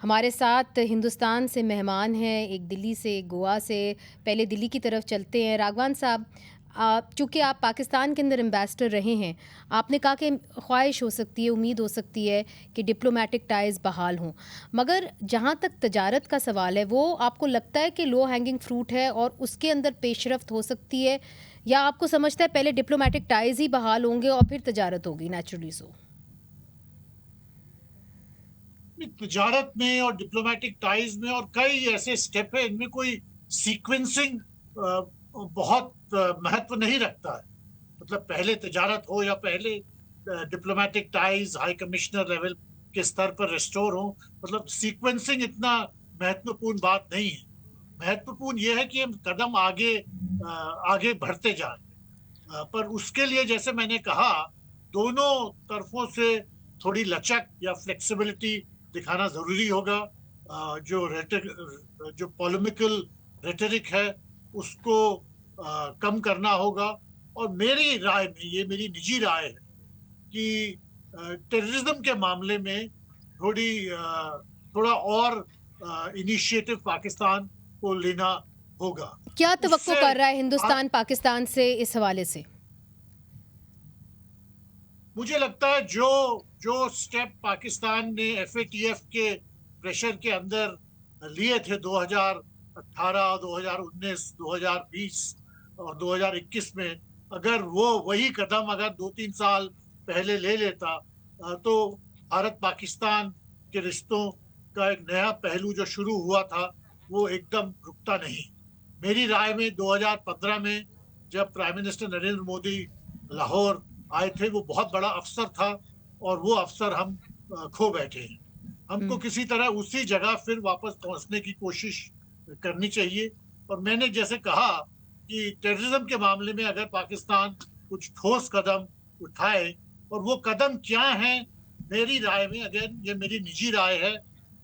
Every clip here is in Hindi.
हमारे साथ हिंदुस्तान से मेहमान हैं, एक दिल्ली से, एक गोवा से। पहले दिल्ली की तरफ चलते हैं। राघवान साहब, चूँकि आप पाकिस्तान के अंदर एम्बेसडर रहे हैं, आपने कहा कि ख्वाहिश हो सकती है, उम्मीद हो सकती है कि डिप्लोमेटिक टाइज़ बहाल हों। मगर जहाँ तक तजारत का सवाल है, वो आपको लगता है कि लो हैंगिंग फ्रूट है और उसके अंदर पेशरफ्त हो सकती है, या आपको समझता है पहले डिप्लोमेटिक टाइज़ ही बहाल होंगे और फिर तजारत होगी नेचुरली सो? तिजारत में और डिप्लोमेटिक टाइज में और कई ऐसे स्टेप है, इनमें कोई सीक्वेंसिंग बहुत महत्व नहीं रखता है। मतलब पहले तिजारत हो या पहले diplomatic ties high commissioner level के स्तर पर रिस्टोर हो, मतलब सीक्वेंसिंग इतना महत्वपूर्ण बात नहीं है। महत्वपूर्ण यह है कि हम कदम आगे आगे बढ़ते जाएं। पर उसके लिए जैसे मैंने कहा, दोनों तरफों से थोड़ी लचक या फ्लेक्सिबिलिटी दिखाना जरूरी होगा। जो पॉलिमिकल रेटरिक है उसको कम करना होगा। और मेरी राय में, ये मेरी निजी राय है कि टेररिज्म के मामले में थोड़ा और इनिशिएटिव पाकिस्तान को लेना होगा। क्या तवक्को उससे कर रहा है हिंदुस्तान पाकिस्तान से इस हवाले से? मुझे लगता है जो जो स्टेप पाकिस्तान ने एफएटीएफ के प्रेशर के अंदर लिए थे 2018, 2019, 2020 और 2021 में, अगर वो वही कदम अगर 2-3 साल पहले ले लेता, तो भारत पाकिस्तान के रिश्तों का एक नया पहलू जो शुरू हुआ था वो एकदम रुकता नहीं। मेरी राय में 2015 में जब प्राइम मिनिस्टर नरेंद्र मोदी लाहौर आए थे, वो बहुत बड़ा अवसर था और वो अवसर हम खो बैठे हैं। हमको हुँ। किसी तरह उसी जगह फिर वापस पहुंचने की कोशिश करनी चाहिए। और मैंने जैसे कहा कि टेररिज्म के मामले में अगर पाकिस्तान कुछ ठोस कदम उठाए, और वो कदम क्या है, मेरी राय में, अगर ये मेरी निजी राय है,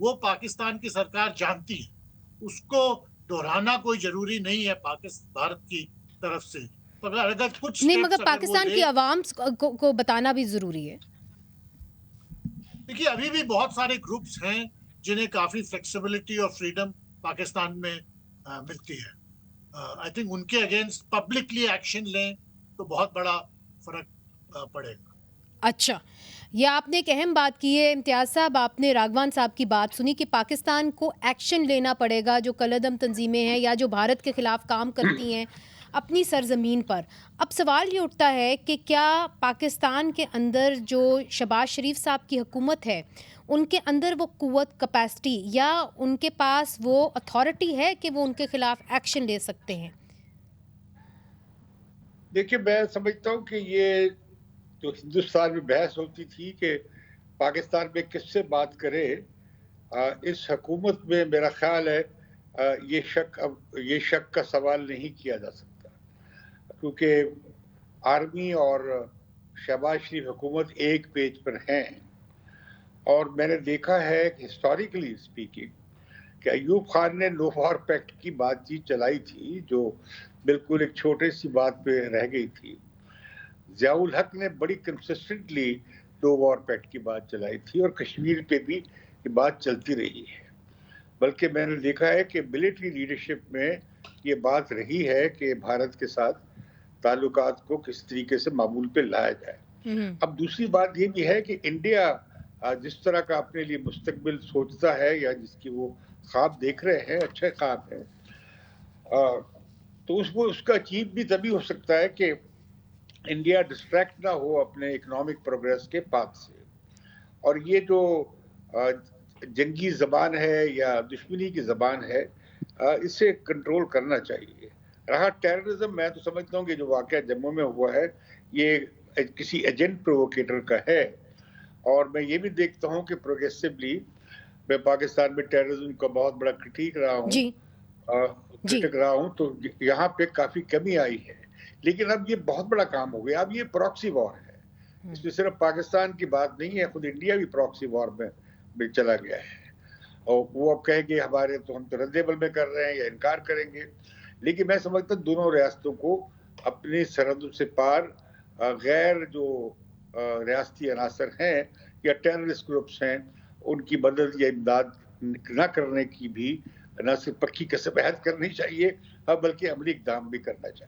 वो पाकिस्तान की सरकार जानती है। उसको दोहराना कोई जरूरी नहीं है पाकिस्तान भारत की तरफ से। तो अगर अगर कुछ नहीं, मगर स्टेप्स अगर वो पाकिस्तान की ले, आवाम को बताना भी ज़रूरी है। देखिए अभी भी बहुत सारे ग्रुप्स हैं जिन्हें काफी फ्लेक्सिबिलिटी और फ्रीडम पाकिस्तान में मिलती है। आई थिंक उनके अगेंस्ट पब्लिकली एक्शन लें तो बहुत बड़ा फर्क पड़ेगा। अच्छा, ये आपने एक अहम बात की है इम्तियाज़ साहब, आपने राघवान साहब की बात सुनी कि पाकिस्तान को एक्शन लेना पड़ेगा, जो कलअदम तंज़ीमें हैं या जो भारत के ख़िलाफ़ काम करती हैं अपनी सरज़मीन पर। अब सवाल ये उठता है कि क्या पाकिस्तान के अंदर जो शहबाज शरीफ साहब की हुकूमत है, उनके अंदर वो क़ुव्वत, कैपेसिटी या उनके पास वो अथॉरिटी है कि वो उनके ख़िलाफ़ एक्शन ले सकते हैं? देखिए, मैं समझता हूँ कि ये जो हिंदुस्तान में बहस होती थी कि पाकिस्तान में किससे बात करें, इस हुकूमत में मेरा ख्याल है ये शक का सवाल नहीं किया जा सकता, क्योंकि आर्मी और शहबाज शरीफ हुकूमत एक पेज पर हैं। और मैंने देखा है हिस्टोरिकली स्पीकिंग कि अयूब खान ने नो वॉर पैक्ट की बातचीत चलाई थी, जो बिल्कुल एक छोटी सी बात पे रह गई थी। ज़ियाउल हक ने बड़ी कंसिस्टेंटली नो वॉर पैक्ट की बात चलाई थी और कश्मीर पे भी ये बात चलती रही है। बल्कि मैंने देखा है कि मिलिट्री लीडरशिप में ये बात रही है कि भारत के साथ ताल्लुकात को किस तरीके से मामूल पे लाया जाए। हुँ। अब दूसरी बात ये भी है कि इंडिया जिस तरह का अपने लिए मुस्तकबिल सोचता है या जिसकी वो ख्वाब देख रहे हैं, अच्छे ख्वाब हैं, तो उसको उसका अचीव भी तभी हो सकता है कि इंडिया डिस्ट्रैक्ट ना हो अपने इकोनॉमिक प्रोग्रेस के पाथ से। और ये जो अ, जंगी ज़बान है या दुश्मनी की ज़बान है, इसे कंट्रोल करना चाहिए। रहा टेररिज्म, मैं तो समझता हूँ कि जो वाक़या जम्मू में हुआ है, ये किसी एजेंट प्रोवोकेटर का है। और मैं ये भी देखता हूँ कि प्रोग्रेसिवली मैं पाकिस्तान में टेररिज्म का बहुत बड़ा क्रिटिक रहा हूँ, जी, जी। क्रिटिक रहा हूँ, तो यहाँ पे काफ़ी कमी आई है। लेकिन अब ये बहुत बड़ा काम हो गया, अब ये प्रॉक्सी वॉर है। हुँ। इसमें सिर्फ पाकिस्तान की बात नहीं है, खुद इंडिया भी प्रॉक्सी वॉर में चला गया है। और वो अब कहेंगे हमारे, तो हम तो रद्द-ए-अमल में कर रहे हैं या इनकार करेंगे। लेकिन मैं समझता हूँ दोनों रियासतों को अपनी सरहदों से पार गैर जो रियासती अनासर हैं या टेररिस्ट ग्रुप्स हैं, उनकी मदद या इमदाद न करने की भी न सिर्फ पक्की कसम अहद करनी चाहिए, बल्कि अमली इक़दाम भी करना चाहिए।